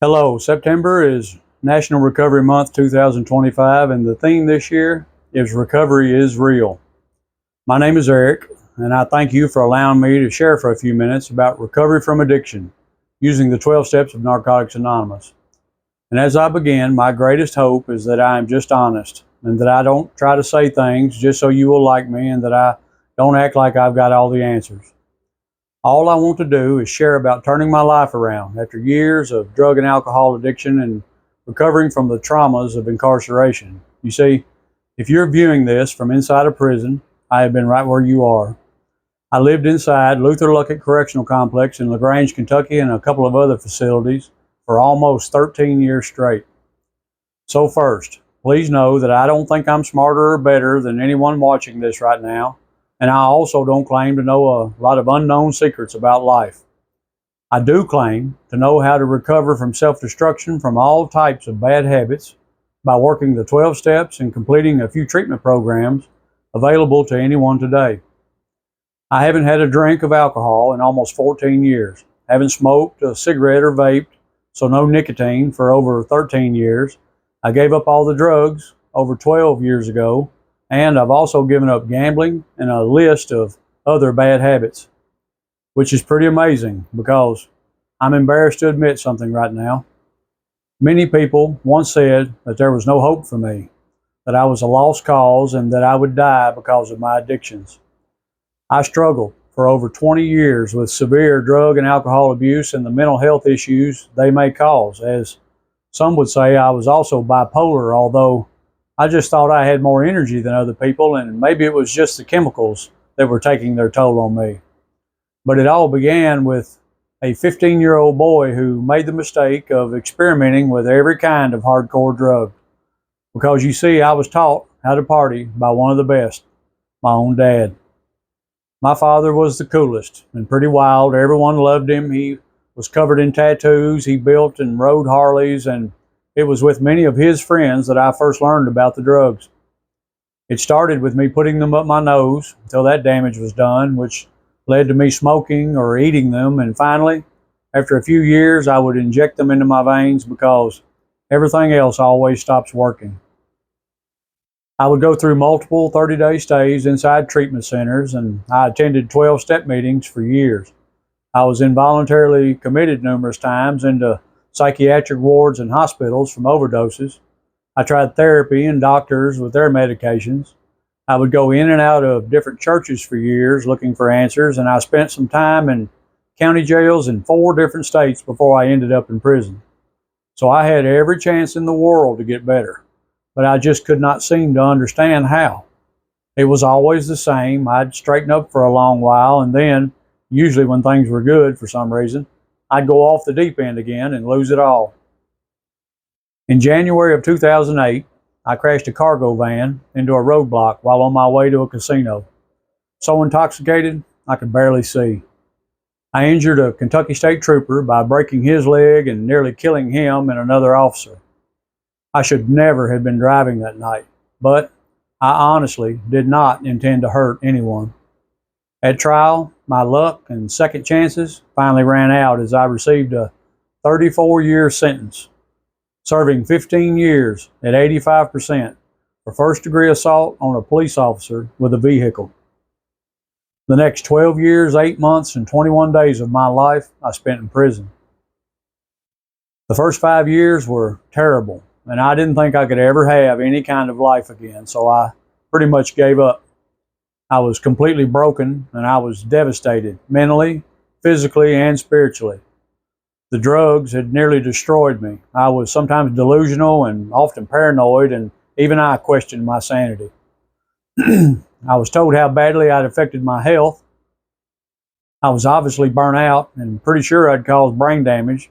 Hello, September is National Recovery Month 2025, and the theme this year is Recovery is Real. My name is Eric, and I thank you for allowing me to share for a few minutes about recovery from addiction using the 12 steps of Narcotics Anonymous. And as I begin, my greatest hope is that I am just honest and that I don't try to say things just so you will like me and that I don't act like I've got all the answers. All I want to do is share about turning my life around after years of drug and alcohol addiction and recovering from the traumas of incarceration. You see, if you're viewing this from inside a prison, I have been right where you are. I lived inside Luther Luckett Correctional Complex in LaGrange, Kentucky, and a couple of other facilities for almost 13 years straight. So first, please know that I don't think I'm smarter or better than anyone watching this right now, and I also don't claim to know a lot of unknown secrets about life. I do claim to know how to recover from self-destruction from all types of bad habits by working the 12 steps and completing a few treatment programs available to anyone today. I haven't had a drink of alcohol in almost 14 years, haven't smoked a cigarette or vaped, so no nicotine for over 13 years. I gave up all the drugs over 12 years ago, and I've also given up gambling and a list of other bad habits, which is pretty amazing because I'm embarrassed to admit something right now. Many people once said that there was no hope for me, that I was a lost cause, and that I would die because of my addictions. I struggled for over 20 years with severe drug and alcohol abuse and the mental health issues they may cause. As some would say, I was also bipolar, although I just thought I had more energy than other people, and maybe it was just the chemicals that were taking their toll on me. But it all began with a 15-year-old boy who made the mistake of experimenting with every kind of hardcore drug. Because you see, I was taught how to party by one of the best, my own dad. My father was the coolest and pretty wild. Everyone loved him. He was covered in tattoos. He built and rode Harleys, and it was with many of his friends that I first learned about the drugs. It started with me putting them up my nose until that damage was done, which led to me smoking or eating them. And finally, after a few years, I would inject them into my veins because everything else always stops working. I would go through multiple 30-day stays inside treatment centers, and I attended 12-step meetings for years. I was involuntarily committed numerous times into psychiatric wards and hospitals from overdoses. I tried therapy and doctors with their medications. I would go in and out of different churches for years looking for answers, and I spent some time in county jails in 4 different states before I ended up in prison. So I had every chance in the world to get better, but I just could not seem to understand how. It was always the same. I'd straighten up for a long while, and then, usually when things were good for some reason, I'd go off the deep end again and lose it all. In January of 2008, I crashed a cargo van into a roadblock while on my way to a casino. So intoxicated, I could barely see. I injured a Kentucky State Trooper by breaking his leg and nearly killing him and another officer. I should never have been driving that night, but I honestly did not intend to hurt anyone. At trial, my luck and second chances finally ran out as I received a 34-year sentence, serving 15 years at 85% for first-degree assault on a police officer with a vehicle. The next 12 years, 8 months, and 21 days of my life I spent in prison. The first 5 years were terrible, and I didn't think I could ever have any kind of life again, so I pretty much gave up. I was completely broken, and I was devastated, mentally, physically, and spiritually. The drugs had nearly destroyed me. I was sometimes delusional and often paranoid, and even I questioned my sanity. I was told how badly I'd affected my health. I was obviously burnt out and pretty sure I'd caused brain damage.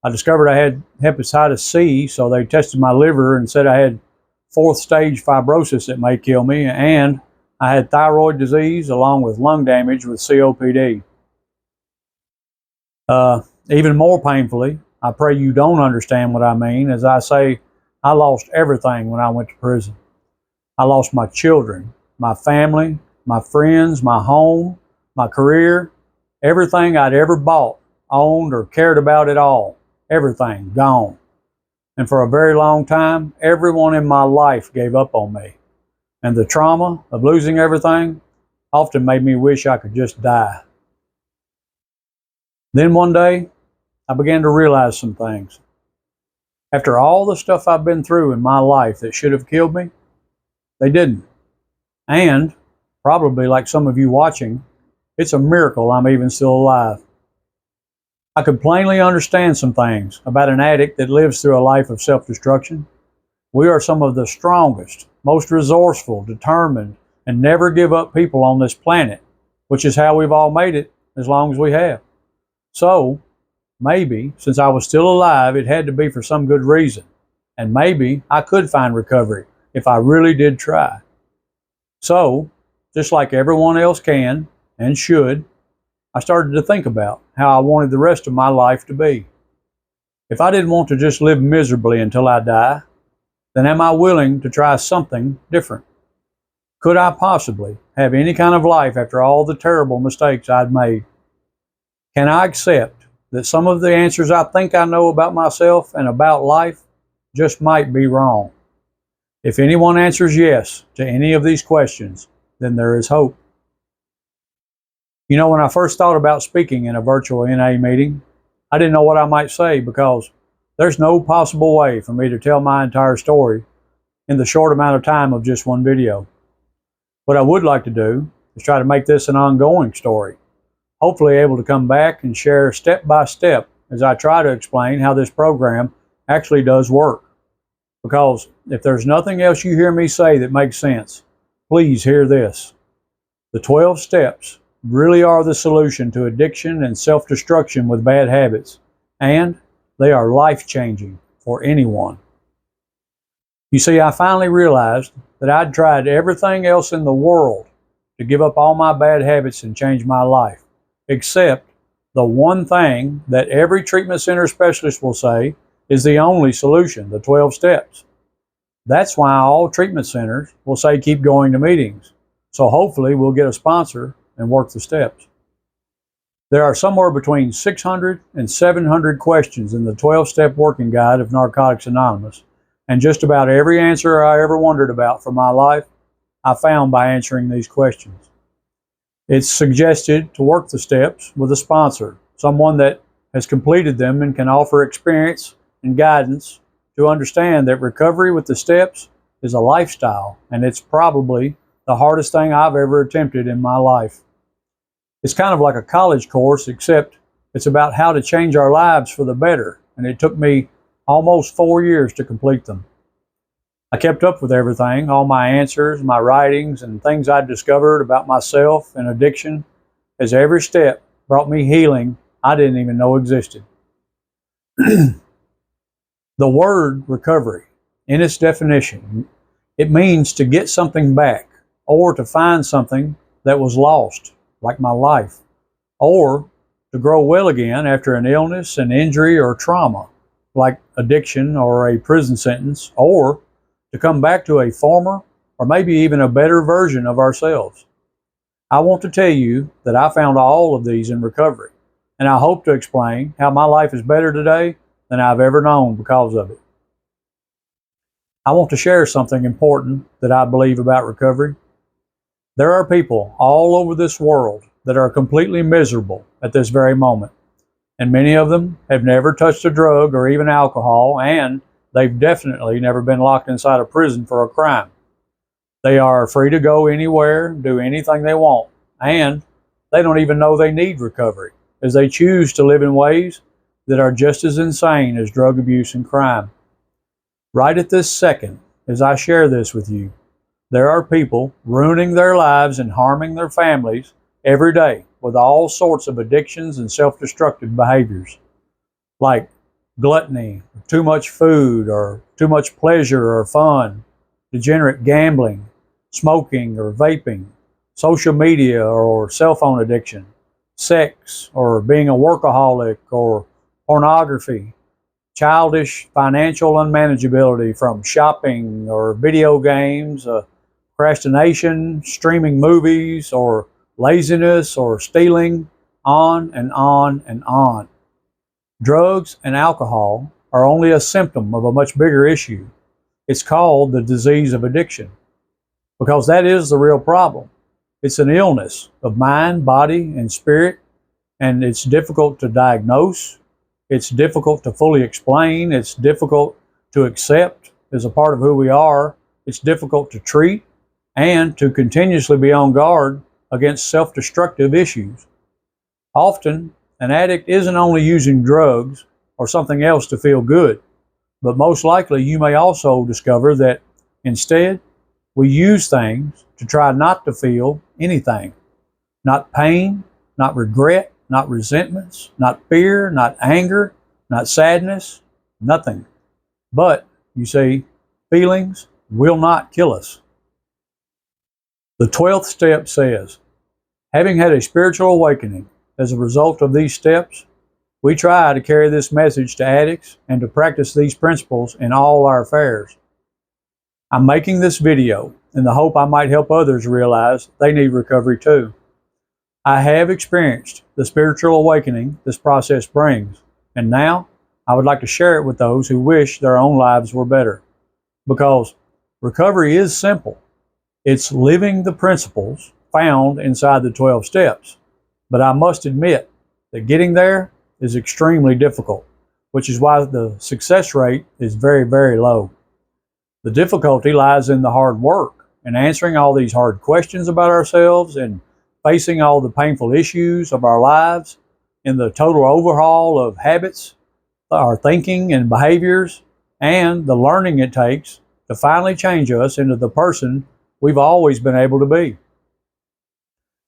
I discovered I had hepatitis C, so they tested my liver and said I had 4th stage fibrosis that may kill me, and I had thyroid disease along with lung damage with COPD. Even more painfully, I pray you don't understand what I mean as I say I lost everything when I went to prison. I lost my children, my family, my friends, my home, my career, everything I'd ever bought, owned, or cared about at all. everything gone. And for a very long time, everyone in my life gave up on me. And the trauma of losing everything often made me wish I could just die. Then one day, I began to realize some things. After all the stuff I've been through in my life that should have killed me, they didn't. And, probably like some of you watching, it's a miracle I'm even still alive. I could plainly understand some things about an addict that lives through a life of self-destruction. We are some of the strongest, most resourceful, determined, and never give up people on this planet, which is how we've all made it as long as we have. So, maybe, since I was still alive, it had to be for some good reason. And maybe I could find recovery if I really did try. So, just like everyone else can and should, I started to think about how I wanted the rest of my life to be. If I didn't want to just live miserably until I die, then am I willing to try something different? Could I possibly have any kind of life after all the terrible mistakes I'd made? Can I accept that some of the answers I think I know about myself and about life just might be wrong? If anyone answers yes to any of these questions, then there is hope. You know, when I first thought about speaking in a virtual NA meeting, I didn't know what I might say because there's no possible way for me to tell my entire story in the short amount of time of just one video. What I would like to do is try to make this an ongoing story, hopefully able to come back and share step by step as I try to explain how this program actually does work. Because if there's nothing else you hear me say that makes sense, please hear this. The 12 steps really are the solution to addiction and self-destruction with bad habits, and they are life-changing for anyone. You see, I finally realized that I'd tried everything else in the world to give up all my bad habits and change my life, except the one thing that every treatment center specialist will say is the only solution, the 12 steps. That's why all treatment centers will say keep going to meetings. So hopefully we'll get a sponsor and work the steps. There are somewhere between 600 and 700 questions in the 12-step working guide of Narcotics Anonymous, and just about every answer I ever wondered about for my life, I found by answering these questions. It's suggested to work the steps with a sponsor, someone that has completed them and can offer experience and guidance to understand that recovery with the steps is a lifestyle, and it's probably the hardest thing I've ever attempted in my life. It's kind of like a college course, except it's about how to change our lives for the better, and it took me almost 4 years to complete them. I kept up with everything, all my answers, my writings, and things I'd discovered about myself and addiction, as every step brought me healing I didn't even know existed. The word recovery, in its definition, it means to get something back or to find something that was lost, like my life, or to grow well again after an illness, an injury, or trauma, like addiction or a prison sentence, or to come back to a former or maybe even a better version of ourselves. I want to tell you that I found all of these in recovery, and I hope to explain how my life is better today than I've ever known because of it. I want to share something important that I believe about recovery. There are people all over this world that are completely miserable at this very moment, and many of them have never touched a drug or even alcohol, and they've definitely never been locked inside a prison for a crime. They are free to go anywhere, do anything they want, and they don't even know they need recovery, as they choose to live in ways that are just as insane as drug abuse and crime. Right at this second, as I share this with you, there are people ruining their lives and harming their families every day with all sorts of addictions and self-destructive behaviors, like gluttony, too much food, or too much pleasure or fun, degenerate gambling, smoking or vaping, social media or cell phone addiction, sex or being a workaholic, or pornography, childish financial unmanageability from shopping or video games, procrastination, streaming movies, or laziness, or stealing, on and on and on. Drugs and alcohol are only a symptom of a much bigger issue. It's called the disease of addiction because that is the real problem. It's an illness of mind, body, and spirit, and it's difficult to diagnose. It's difficult to fully explain. It's difficult to accept as a part of who we are. It's difficult to treat and to continuously be on guard against self-destructive issues. Often, an addict isn't only using drugs or something else to feel good, but most likely you may also discover that instead, we use things to try not to feel anything. Not pain, not regret, not resentments, not fear, not anger, not sadness, nothing. But, you see, feelings will not kill us. The 12th step says, having had a spiritual awakening as a result of these steps, we try to carry this message to addicts and to practice these principles in all our affairs. I'm making this video in the hope I might help others realize they need recovery too. I have experienced the spiritual awakening this process brings, and now I would like to share it with those who wish their own lives were better. Because recovery is simple. It's living the principles found inside the 12 steps. But I must admit that getting there is extremely difficult, which is why the success rate is very, very low. The difficulty lies in the hard work and answering all these hard questions about ourselves and facing all the painful issues of our lives, in the total overhaul of habits, our thinking and behaviors, and the learning it takes to finally change us into the person we've always been able to be.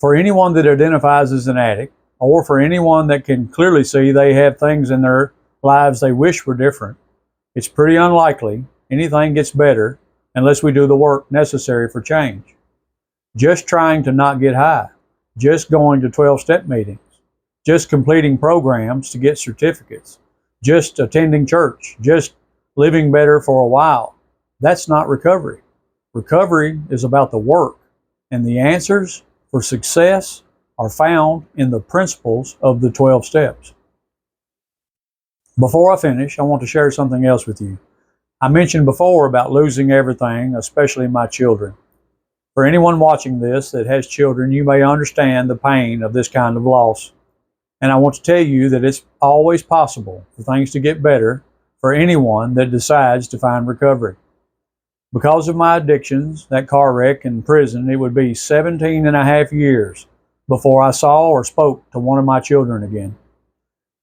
For anyone that identifies as an addict, or for anyone that can clearly see they have things in their lives they wish were different, it's pretty unlikely anything gets better unless we do the work necessary for change. Just trying to not get high, just going to 12-step meetings, just completing programs to get certificates, just attending church, just living better for a while, that's not recovery. Recovery is about the work, and the answers for success are found in the principles of the 12 steps. Before I finish, I want to share something else with you. I mentioned before about losing everything, especially my children. For anyone watching this that has children, you may understand the pain of this kind of loss. And I want to tell you that it's always possible for things to get better for anyone that decides to find recovery. Because of my addictions, that car wreck and prison, it would be 17 and a half years before I saw or spoke to one of my children again.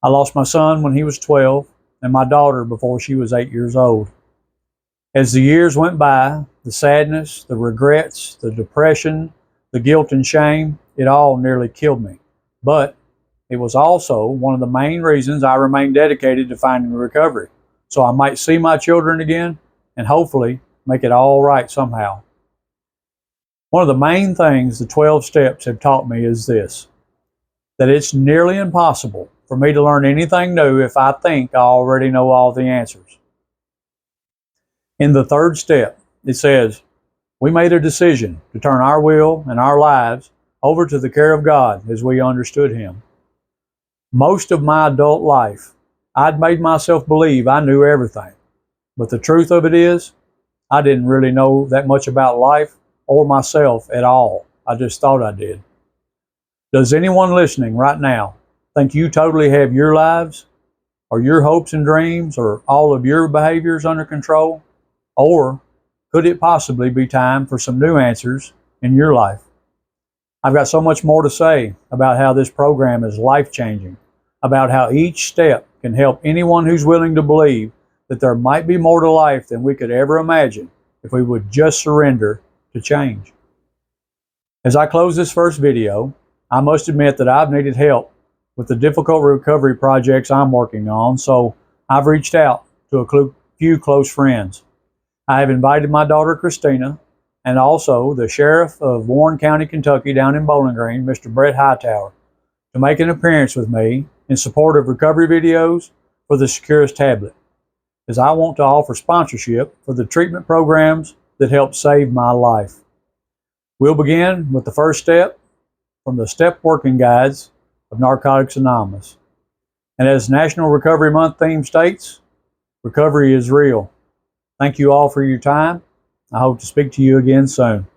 I lost my son when he was 12 and my daughter before she was 8 years old. As the years went by, the sadness, the regrets, the depression, the guilt and shame, it all nearly killed me. But it was also one of the main reasons I remained dedicated to finding recovery, so I might see my children again and hopefully make it all right somehow. One of the main things the 12 steps have taught me is this, that it's nearly impossible for me to learn anything new if I think I already know all the answers. In the 3rd step, it says, we made a decision to turn our will and our lives over to the care of God as we understood Him. Most of my adult life, I'd made myself believe I knew everything. But the truth of it is, I didn't really know that much about life or myself at all. I just thought I did. Does anyone listening right now think you totally have your lives or your hopes and dreams or all of your behaviors under control? Or could it possibly be time for some new answers in your life? I've got so much more to say about how this program is life-changing, about how each step can help anyone who's willing to believe that there might be more to life than we could ever imagine if we would just surrender to change. As I close this first video, I must admit that I've needed help with the difficult recovery projects I'm working on, so I've reached out to a few close friends. I have invited my daughter Christina and also the Sheriff of Warren County, Kentucky down in Bowling Green, Mr. Brett Hightower, to make an appearance with me in support of recovery videos for the Securus tablet, as I want to offer sponsorship for the treatment programs that help save my life. We'll begin with the first step from the Step Working Guides of Narcotics Anonymous. And as National Recovery Month theme states, recovery is real. Thank you all for your time. I hope to speak to you again soon.